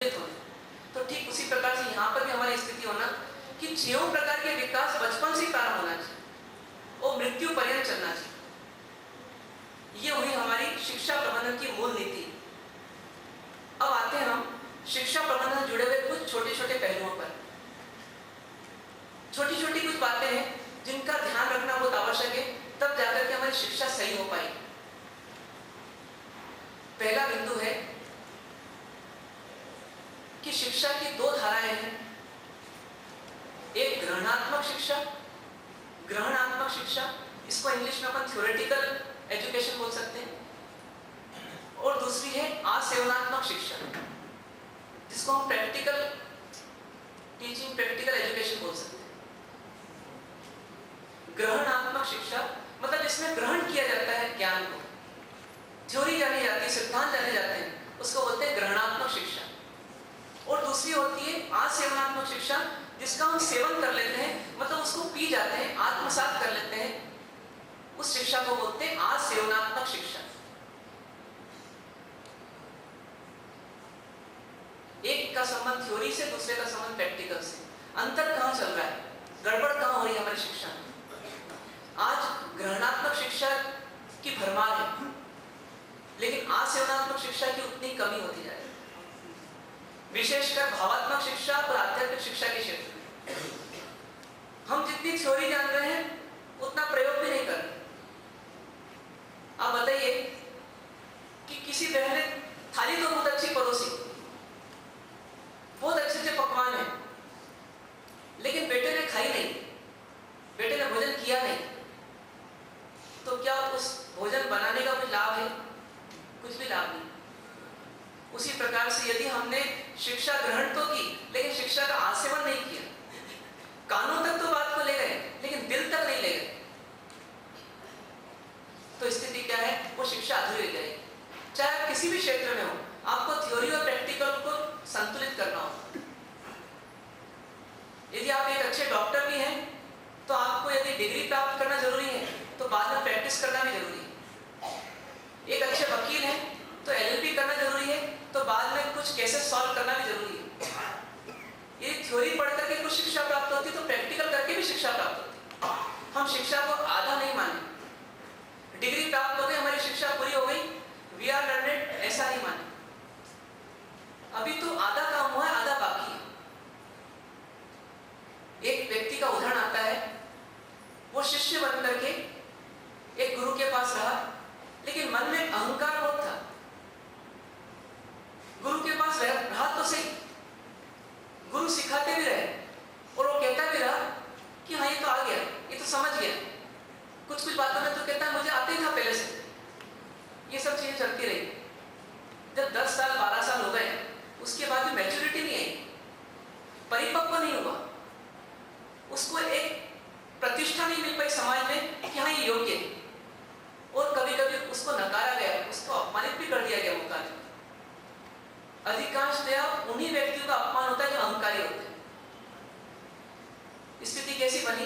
तो ठीक उसी प्रकार से यहाँ पर भी हमारी स्थिति होना कि 6 प्रकार के विकास बचपन से प्रारंभ होना चाहिए और मृत्यु पर्यंत चलना चाहिए। ये हुई हमारी शिक्षा प्रबंधन की मूल नीति। अब आते हैं हम शिक्षा प्रबंधन जुड़े हुए कुछ छोटे छोटे पहलुओं पर। छोटी छोटी कुछ बातें हैं जिनका ध्यान रखना बहुत आवश्यक है, तब जाकर के हमारी शिक्षा सही हो पाएगी। पहला बिंदु है कि शिक्षा की 2 धाराएं हैं, एक ग्रहणात्मक शिक्षा, ग्रहणात्मक शिक्षा, इसको इंग्लिश में अपन थ्योरेटिकल एजुकेशन बोल सकते हैं, और दूसरी है आसेवनात्मक शिक्षा, जिसको हम प्रैक्टिकल टीचिंग, प्रैक्टिकल एजुकेशन बोल सकते हैं। ग्रहणात्मक शिक्षा मतलब जिसमें ग्रहण किया जाता है ज्ञान को, थ्योरी जानी जाती है, सिद्धांत जाने जाते हैं, उसको बोलते हैं ग्रहणात्मक शिक्षा। और दूसरी होती है आसेवनात्मक शिक्षा, जिसका हम सेवन कर लेते हैं, मतलब उसको पी जाते हैं, आत्मसात कर लेते हैं, उस शिक्षा को बोलते हैं आसेवनात्मक शिक्षा। एक का संबंध थ्योरी से, दूसरे का संबंध प्रैक्टिकल से। अंतर कहां चल रहा है, गड़बड़ कहां हो रही है हमारी शिक्षा में? आज ग्रहणात्मक शिक्षा की भरमार है, लेकिन आसेवनात्मक शिक्षा की उतनी कमी होती जा रही है, विशेषकर भावात्मक शिक्षा और आध्यात्मिक शिक्षा के क्षेत्र में। हम जितनी थ्योरी जान रहे हैं उतना प्रयोग भी नहीं कर रहे। आप बताइए कि किसी बहन ने थाली तो बहुत अच्छी परोसी, बहुत अच्छे अच्छे पकवान है, लेकिन बेटे ने खाई नहीं, बेटे ने भोजन किया नहीं, तो क्या उस भोजन बनाने का कोई लाभ है? कुछ भी लाभ नहीं। उसी प्रकार से यदि हमने शिक्षा ग्रहण तो की, लेकिन शिक्षा का आसेवन नहीं किया, कानों तक तो बात को ले गए, लेकिन दिल तक नहीं ले गए, तो स्थिति क्या है? वो शिक्षा अधूरी रह जाएगी। चाहे आप किसी भी क्षेत्र में हो, आपको थ्योरी और प्रैक्टिकल को संतुलित करना होगा। यदि आप एक अच्छे डॉक्टर भी हैं, तो आपको यदि डिग्री प्राप्त करना जरूरी है, तो बाद में प्रैक्टिस करना भी जरूरी है। एक अच्छे वकील हैं, तो एलएलबी करना जरूरी है, तो बाद में कुछ केसेस सॉल्व करना भी जरूरी है। ये थ्योरी पढ़ करके कुछ शिक्षा प्राप्त होती, तो प्रैक्टिकल करके भी शिक्षा प्राप्त होती। हम शिक्षा को आधा नहीं माने, डिग्री प्राप्त हो गई, हमारी शिक्षा पूरी हो गई, वी आर लर्नेड, ऐसा नहीं माने। अभी तो आधा काम हुआ है, आधा बाकी है। एक व्यक्ति का उदाहरण आता है, वो शिष्य बन करके एक गुरु के पास रहा, लेकिन मन में अहंकार बहुत था। गुरु के पास रहा तो सही, गुरु सिखाते भी रहे, और वो कहता भी रहा कि हाँ ये तो आ गया, ये तो समझ गया, कुछ कुछ बातों में तो कहता है मुझे आते ही था पहले से। ये सब चीजें चलती रही। जब 10 साल 12 साल हो गए, उसके बाद भी मैच्योरिटी नहीं आई, परिपक्व नहीं हुआ, उसको एक प्रतिष्ठा नहीं मिल पाई समाज में कि हाँ ये योग्य है, और कभी कभी उसको नकारा गया, उसको अपमानित भी कर दिया गया मौका में। अधिकांशतया उन्हीं व्यक्तियों का अपमान होता है जो अहंकारी होते हैं। स्थिति कैसी बनी?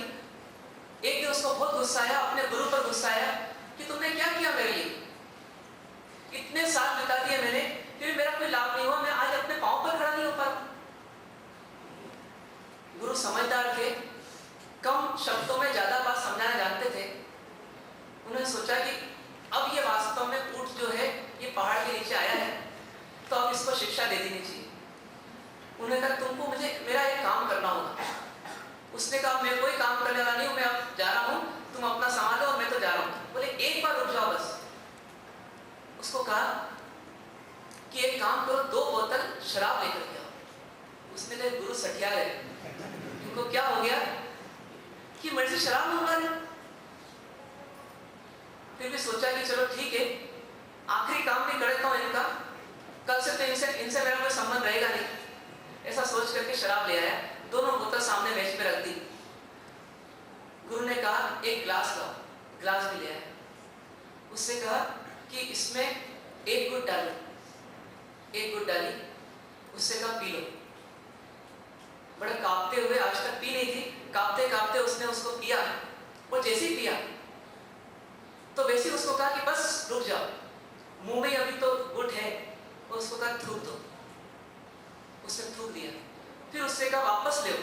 एक दिन उसको बहुत गुस्सा आया, अपने गुरु पर गुस्सा आया कि तुमने क्या किया मेरे लिए, इतने साल बिता दिए मैंने, फिर मेरा कोई लाभ नहीं हुआ, मैं आज अपने पांव पर खड़ा नहीं हो पा। गुरु समझदार थे, कम शब्दों में ज्यादा बात समझाना जानते थे। उन्होंने सोचा कि अब ये वास्तव में ऊंट जो है ये पहाड़ के नीचे आया है, तो अब इसको शिक्षा दे देनी चाहिए। उन्होंने कहा तुमको मुझे मेरा एक काम करना होगा। उसने कहा मैं कोई काम करने वाला नहीं हूं, मैं अब जा रहा हूं, तुम अपना संभालो और मैं तो जा रहा हूं। बोले एक बार रुक जाओ बस। उसको कहा कि एक काम करो, 2 बोतल शराब लेकर के आओ। उसने कहा गुरु सठिया है, इनको क्या हो गया कि मेरे से शराब मंगा रहे। फिर भी सोचा कि चलो ठीक है, आखिरी काम भी कर देता हूं इनका, कल से तो इनसे मेरा कोई संबंध रहेगा नहीं। ऐसा सोच करके शराब ले आया, दोनों बोतल सामने मेज पे रख दी। गुरु ने कहा एक ग्लास लाओ, ग्लास भी ले आया। उससे कहा कि इसमें 1 घुट डालो, 1 घुट डाली, उससे कहा पी लो। बड़ा कांपते हुए, आज तक पी नहीं थी, कांपते कांपते उसने उसको पिया, और जैसे ही पिया तो वैसे उसको कहा कि बस रुक जाओ, मुंह में अभी तो घुट है, और उसको कहा थूक दो। उसने थूक दिया। फिर उससे कहा वापस ले,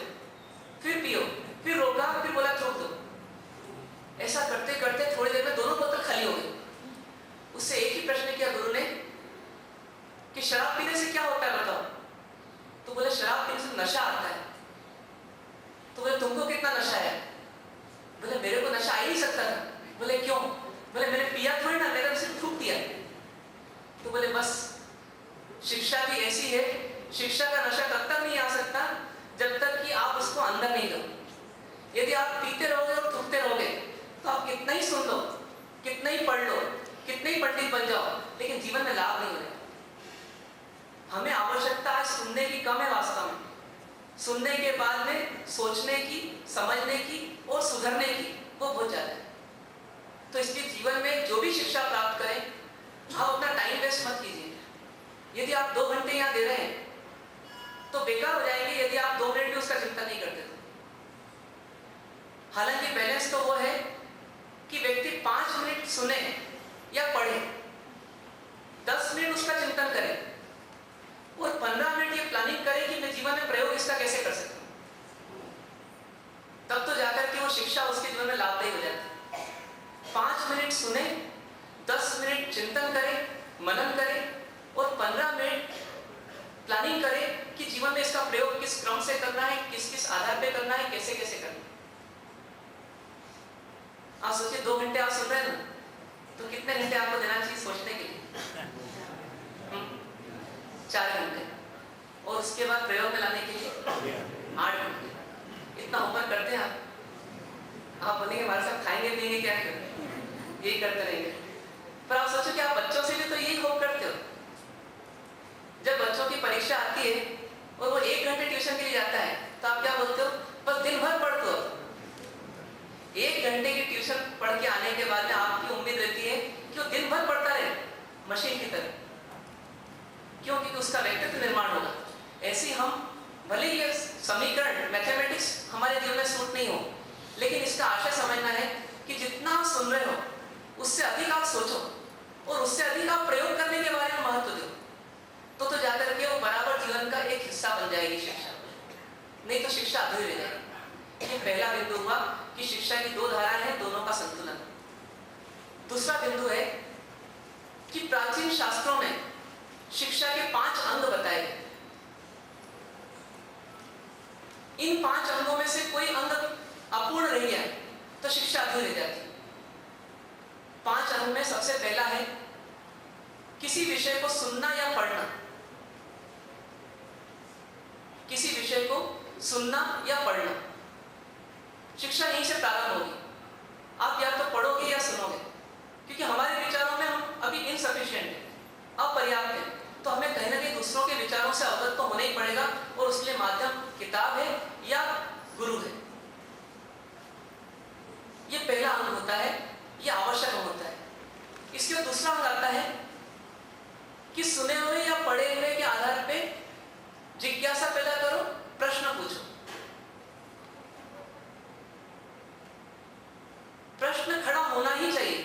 फिर पियो, फिर रोका, फिर बोला थूक दो। ऐसा करते करते थोड़ी देर में दोनों बोतल खाली हो गई। उससे एक ही प्रश्न किया गुरु ने कि शराब पीने से क्या होता है बताओ। तो बोले शराब पीने से नशा आता है। तो बोले तुमको कितना नशा है? बोले मेरे को नशा आ ही नहीं सकता था। बोले क्यों? बोले मैंने पिया थोड़ी ना, मैंने सिर्फ थूक दिया। तो बोले बस शिक्षा भी ऐसी है, शिक्षा का नशा तब तक नहीं आ सकता जब तक कि आप उसको अंदर नहीं लो। यदि आप पीते रहोगे और थूकते रहोगे तो आप कितना ही सुन लो, कितना ही पढ़ लो, कितने ही पंडित बन जाओ, लेकिन जीवन में लाभ नहीं होगा। हमें आवश्यकता है सुनने की कम है वास्तव में, सुनने के बाद में सोचने की, समझने की और सुधरने की वो बहुत ज्यादा है। तो इसलिए जीवन में जो भी शिक्षा प्राप्त करें, आप अपना टाइम वेस्ट मत कीजिए। यदि आप 2 घंटे यहाँ दे रहे हैं तो बेकार हो जाएंगे यदि आप 2 मिनट भी उसका चिंतन नहीं करते तो। हालांकि बैलेंस तो वो है कि व्यक्ति 5 मिनट सुने या पढ़े, 10 मिनट उसका चिंतन करे और 15 मिनट ये प्लानिंग करे कि मैं जीवन में प्रयोग इसका कैसे कर सकता हूं। तब तो जाकर के वो शिक्षा उसके जीवन में लाभदायी हो जाती है। 5 मिनट सुने, 10 मिनट चिंतन करे, मनन करे और 15 मिनट प्लानिंग करे कि जीवन में इसका प्रयोग किस क्रम से करना है, किस किस आधार पे करना है, कैसे कैसे करना है। आप सोचिए 2 घंटे आप सुन रहे हैं ना, तो कितने घंटे आपको देना चाहिए सोचने के लिए? 4 घंटे। और उसके बाद प्रयोग में लाने के लिए 8 घंटे। इतना होमवर्क करते हैं आप बोलेंगे हमारे साथ खाएंगे पिएंगे क्या करें, यही करते रहेंगे। पर आप सोचो कि आप बच्चों से भी तो यही होप करते हो। जब बच्चों की परीक्षा आती है और वो 1 घंटे ट्यूशन के लिए जाता है तो आप क्या बोलते हो? बस दिन भर पढ़ दो। 1 घंटे की ट्यूशन पढ़ के आने के बाद में आपकी उम्मीद रहती है कि वो दिन भर पढ़ता रहे मशीन की तरह, क्योंकि उसका व्यक्तित्व निर्माण होगा। ऐसे हम भले ये समीकरण मैथमेटिक्स हमारे जीवन में सूट नहीं हो, लेकिन इसका आशय समझना है कि जितना आप सुन रहे हो उससे अधिक आप सोचो और उससे अधिक आप प्रयोग करने के बारे में महत्व दो, तो जाकर के वो बराबर जीवन का एक हिस्सा बन जाएगी शिक्षा, नहीं तो शिक्षा अधूरी रह जाएगी। ये पहला बिंदु हुआ कि शिक्षा की 2 धाराएं हैं, दोनों का संतुलन। दूसरा बिंदु है कि प्राचीन शास्त्रों में शिक्षा के 5 अंग बताए गए। इन 5 अंगों में से कोई अंग अपूर्ण रह गया तो शिक्षा अधूरी रह जाती है। 5 अंग में सबसे पहला है किसी विषय को सुनना या पढ़ना। किसी विषय को सुनना या पढ़ना, शिक्षा यहीं से प्रारंभ होगी। आप या तो पढ़ोगे या सुनोगे, क्योंकि हमारे विचारों में हम अभी इनसफिशिएंट हैं, अपर्याप्त हैं, तो हमें कहीं ना कहीं दूसरों के विचारों से अवगत तो होना ही पड़ेगा और उसके लिए माध्यम किताब है या गुरु है। ये पहला अंग होता है, ये आवश्यक अंग होता है। इसके बाद दूसरा अंग आता है कि सुने हुए या पढ़े हुए के आधार पे जिज्ञासा पैदा करो, प्रश्न पूछो। प्रश्न खड़ा होना ही चाहिए।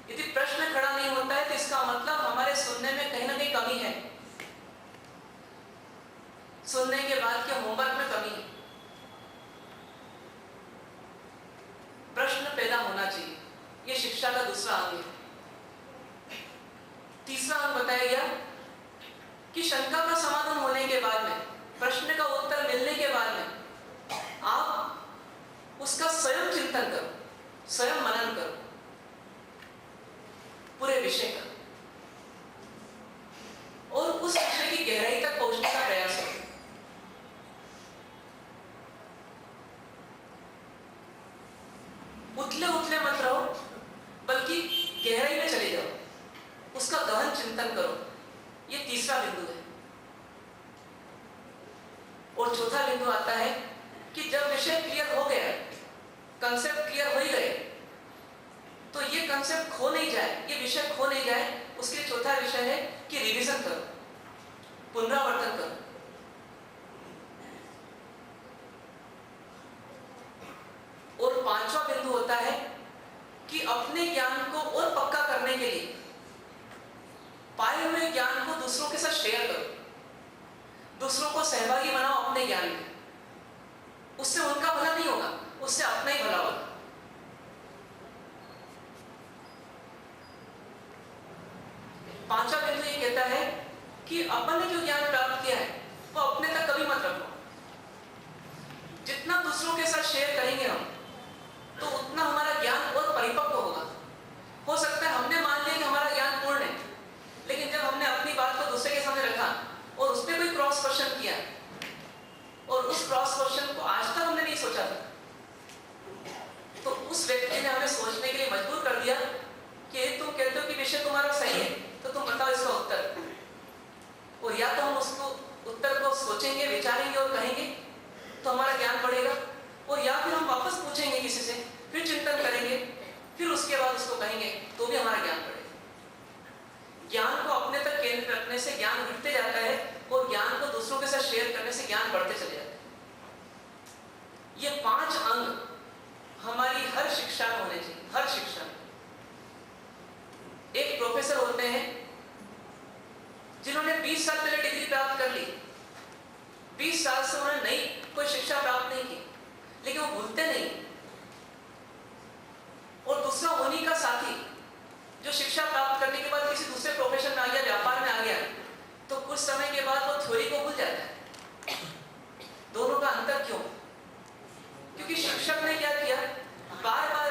यदि प्रश्न खड़ा नहीं होता है तो इसका मतलब हमारे सुनने में कहीं ना कहीं कमी है, सुनने के बाद के होमवर्क में कमी है। प्रश्न पैदा होना चाहिए, यह शिक्षा का दूसरा अंग है। तीसरा अंग बताया गया कि शंका का समाधान होने के बाद में, प्रश्न का उत्तर मिलने के बाद में आप उसका स्वयं चिंतन करो, स्वयं मनन करो पूरे विषय का, और उस विषय की गहराई तक पहुंचने का प्रयास करो। उथले उथले मत रहो, बल्कि गहराई में चले जाओ, उसका गहन चिंतन करो। ये तीसरा बिंदु है। और चौथा बिंदु आता है कि जब विषय क्लियर हो गया, कंसेप्ट क्लियर हो ही गए, तो ये कंसेप्ट खो नहीं जाए, ये विषय खो नहीं जाए, उसके लिए चौथा विषय है कि रिवीजन करो, पुनरावर्तन करो। और पांचवा बिंदु होता है कि अपने ज्ञान को और पक्का करने के लिए पाए हुए ज्ञान को दूसरों के साथ शेयर करो, दूसरों दूसरों को सहभागी बनाओ अपने ज्ञान में। उससे उनका भला नहीं होगा, उससे अपना ही भला होगा। पांचवा बिंदु ये कहता है कि अपन ने जो ज्ञान प्राप्त किया है वो अपने तक कभी मत रखो। जितना दूसरों के साथ शेयर करेंगे हम, तो उतना हमारा ज्ञान और परिपक्व होगा। हो सकता है हमने मान लिया कि हमारा ज्ञान पूर्ण है, लेकिन जब हमने अपनी बात को दूसरे के सामने रखा और उसने कोई क्रॉस क्वेश्चन किया, और उस क्रॉस क्वेश्चन को आज तक हमने नहीं सोचा था, तो उस व्यक्ति ने हमें सोचने के लिए मजबूर कर दिया कि तुम कहते हो कि विषय तुम्हारा सही है, तो तुम बताओ इसका उत्तर। और या तो हम उसको उत्तर को सोचेंगे, विचारेंगे और कहेंगे तो हमारा ज्ञान बढ़ेगा, और या फिर हम वापस पूछेंगे किसी से, फिर चिंतन करेंगे, फिर उसके बाद उसको कहेंगे तो भी हमारा ज्ञान बढ़ेगा। ज्ञान को अपने तक केंद्रित रखने से ज्ञान घटते जाता है, और ज्ञान को दूसरों के साथ शेयर करने से ज्ञान बढ़ते चले जाते हैं। ये 5 अंग हमारी हर शिक्षा में होने चाहिए, हर शिक्षा में। एक प्रोफेसर होते हैं जिन्होंने 20 साल पहले डिग्री प्राप्त कर ली, 20 साल से उन्होंने नई कोई शिक्षा प्राप्त नहीं की, लेकिन वो भूलते नहीं। और दूसरा उन्हीं का साथी जो शिक्षा प्राप्त करने के बाद किसी दूसरे प्रोफेशन में आ गया, व्यापार में आ गया, तो कुछ समय के बाद वो थ्योरी को भूल जाता है। दोनों का अंतर क्यों? क्योंकि शिक्षक ने क्या किया, बार बार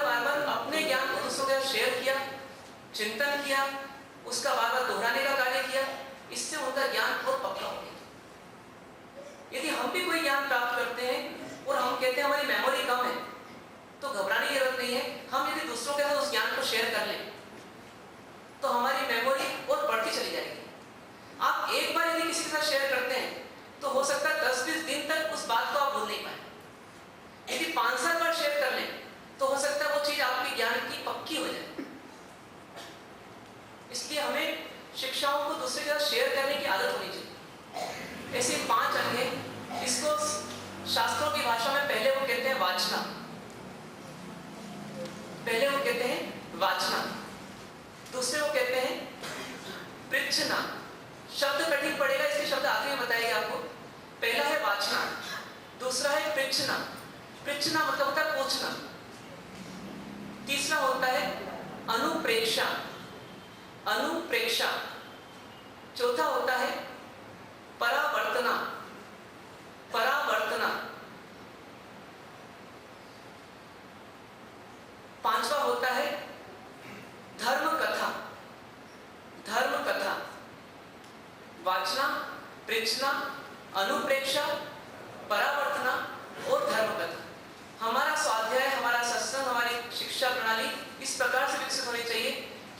अपने ज्ञान को दूसरों के साथ शेयर किया, चिंतन किया, उसका बार बार दोहराने का कार्य किया। इससे उनका ज्ञान बहुत पक्का हो गया। यदि हम भी कोई ज्ञान प्राप्त करते हैं और हम कहते हैं हमारी मेमोरी कम है, तो घबराने की जरूरत नहीं है। हम यदि दूसरों के साथ उस ज्ञान को शेयर कर लें तो हमारी मेमोरी और बढ़ती चली जाएगी। आप एक बार यदि किसी के साथ शेयर करते हैं तो हो सकता है 10-20 दिन तक उस बात को आप भूल नहीं पाए। यदि 5-7 बार शेयर कर लें तो हो सकता है वो चीज आपके ज्ञान की पक्की हो जाए। इसलिए हमें शिक्षाओं को दूसरे के साथ शेयर करने की आदत होनी चाहिए। ऐसे 5 अंग हैं। इसको शास्त्रों की भाषा में पहले वो कहते हैं वाचना, पहले वो कहते हैं वाचना, दूसरे वो कहते हैं पृच्छना। शब्द कठिन पड़ेगा, इसके शब्द आखिर में बताएंगे आपको। पहला है वाचना, दूसरा है पृच्छना। पृच्छना मतलब होता है पूछना। तीसरा होता है अनुप्रेक्षा, अनुप्रेक्षा। चौथा होता है परावर्तना, परावर्तना। पांचवा होता है धर्म कथा, धर्म कथा। वाचना, पृच्छना, अनुप्रेक्षा, परावर्तना और धर्म कथा। हमारा स्वाध्याय, हमारा सत्संग, हमारी शिक्षा प्रणाली इस प्रकार से विकसित होनी चाहिए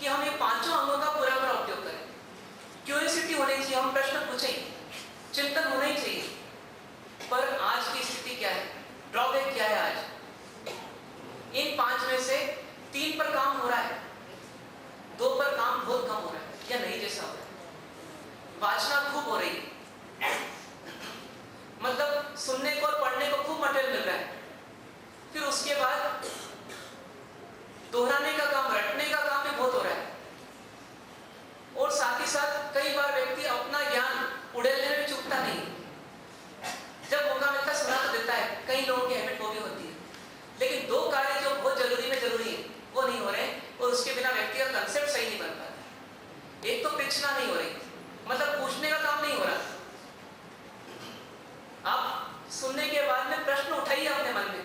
कि हम ये 5 अंगों का पूरा उपयोग करें। क्यूरियोसिटी होनी चाहिए, हम प्रश्न पूछें, चिंतन होना ही चाहिए। पर आज की स्थिति क्या है, ड्रॉबैक क्या है? आज इन 5 में से 3 पर काम हो रहा है, 2 पर काम बहुत कम हो रहा है या नहीं जैसा हो रहा है। वाचना खूब हो रही है, मतलब सुनने को और पढ़ने को खूब मटेरियल मिल रहा है। फिर उसके बाद दोहराने का काम, रटने का काम भी बहुत हो रहा है। और साथ ही साथ कई बार व्यक्ति अपना ज्ञान उड़ेलने में चूकता नहीं, जब मौका मिलता सुना तो देता है। कई लोगों की हैबिट वो भी होती है। लेकिन 2 कार्य जो बहुत जरूरी में जरूरी है वो नहीं हो रहे, और उसके बिना व्यक्ति का कंसेप्ट सही नहीं बन पाता। एक तो पृच्छना नहीं हो रही, मतलब पूछने का काम नहीं हो रहा। आप सुनने के बाद में प्रश्न उठाइए अपने मन में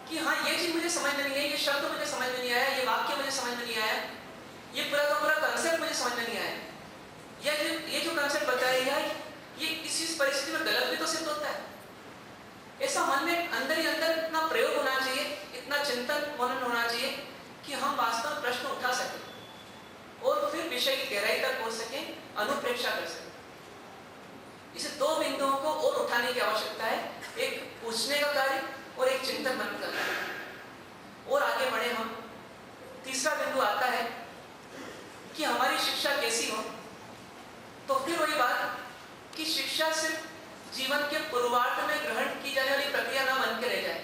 कि हाँ ये चीज मुझे समझ में नहीं आई, ये शब्द मुझे समझ में नहीं आया, ये वाक्य मुझे समझ में नहीं आया, ये पूरा का पूरा कंसेप्ट मुझे समझ में नहीं आया, या ये जो कंसेप्ट बताया गया है ये इस परिस्थिति में गलत भी तो सिद्ध होता है। ऐसा मन में अंदर ही अंदर इतना प्रयोग होना चाहिए, इतना चिंतन मनन होना चाहिए कि हम वास्तव में प्रश्न उठा सकें और फिर विषय की गहराई तक पहुंच सकें, अनुप्रेक्षा कर सकें। इसे 2 बिंदुओं को और उठाने की आवश्यकता है, एक पूछने का कार्य और एक चिंतन मनन का कार्य। और आगे बढ़े हम, तीसरा बिंदु आता है कि हमारी शिक्षा कैसी हो। तो फिर वही बात कि शिक्षा सिर्फ जीवन के पूर्वार्ध में ग्रहण की जाने वाली प्रक्रिया ना बन के रह जाए,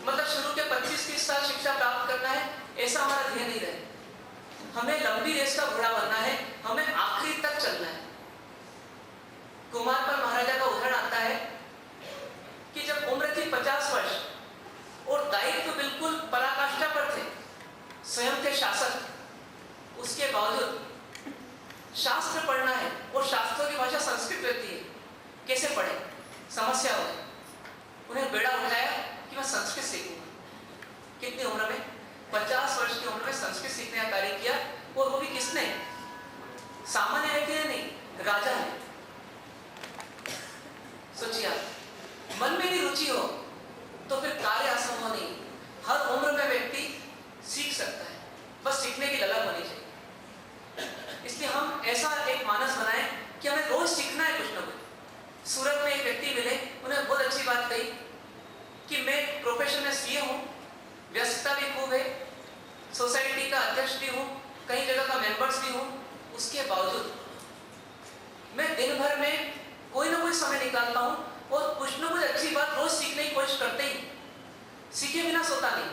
मतलब शुरू के 25-30 साल शिक्षा प्राप्त करना है ऐसा हमारा ध्येय नहीं रहे। हमें लंबी रेस का घोड़ा बनना है, हमें आखिरी तक चलना है। कुमारपाल महाराजा का उदाहरण आता है कि जब उम्र थी 50 वर्ष और दायित्व बिल्कुल पराकाष्ठा पर थे, स्वयं थे शासक, उसके बावजूद शास्त्र पढ़ना है और शास्त्रों की भाषा संस्कृत रहती है, कैसे पढ़े, समस्या हो गई। उन्हें बेड़ा उठाया कि मैं संस्कृत सीखूंगा। कितनी उम्र में? 50 वर्ष की उम्र में संस्कृत सीखने का कार्य किया, और वो भी किसने? सामान्य व्यक्ति ने नहीं, राजा ने। सोचिए आप, मन में भी रुचि हो तो फिर कार्य असंभव नहीं। हर उम्र में व्यक्ति सीख सकता है, बस सीखने की लगन होनी चाहिए। इसलिए हम ऐसा एक मानस बनाएं कि हमें रोज सीखना है कुछ ना कुछ। सूरत में एक व्यक्ति मिले, उन्हें बहुत अच्छी बात कही कि मैं प्रोफेशन में सीए हूँ, व्यस्तता भी खूब है, सोसाइटी का अध्यक्ष भी हूँ, कई जगह का मेंबर्स भी हूँ, उसके बावजूद मैं दिन भर में कोई ना कोई समय निकालता हूँ और कुछ ना कुछ अच्छी बात रोज सीखने की कोशिश करते ही, सीखे बिना सोता नहीं।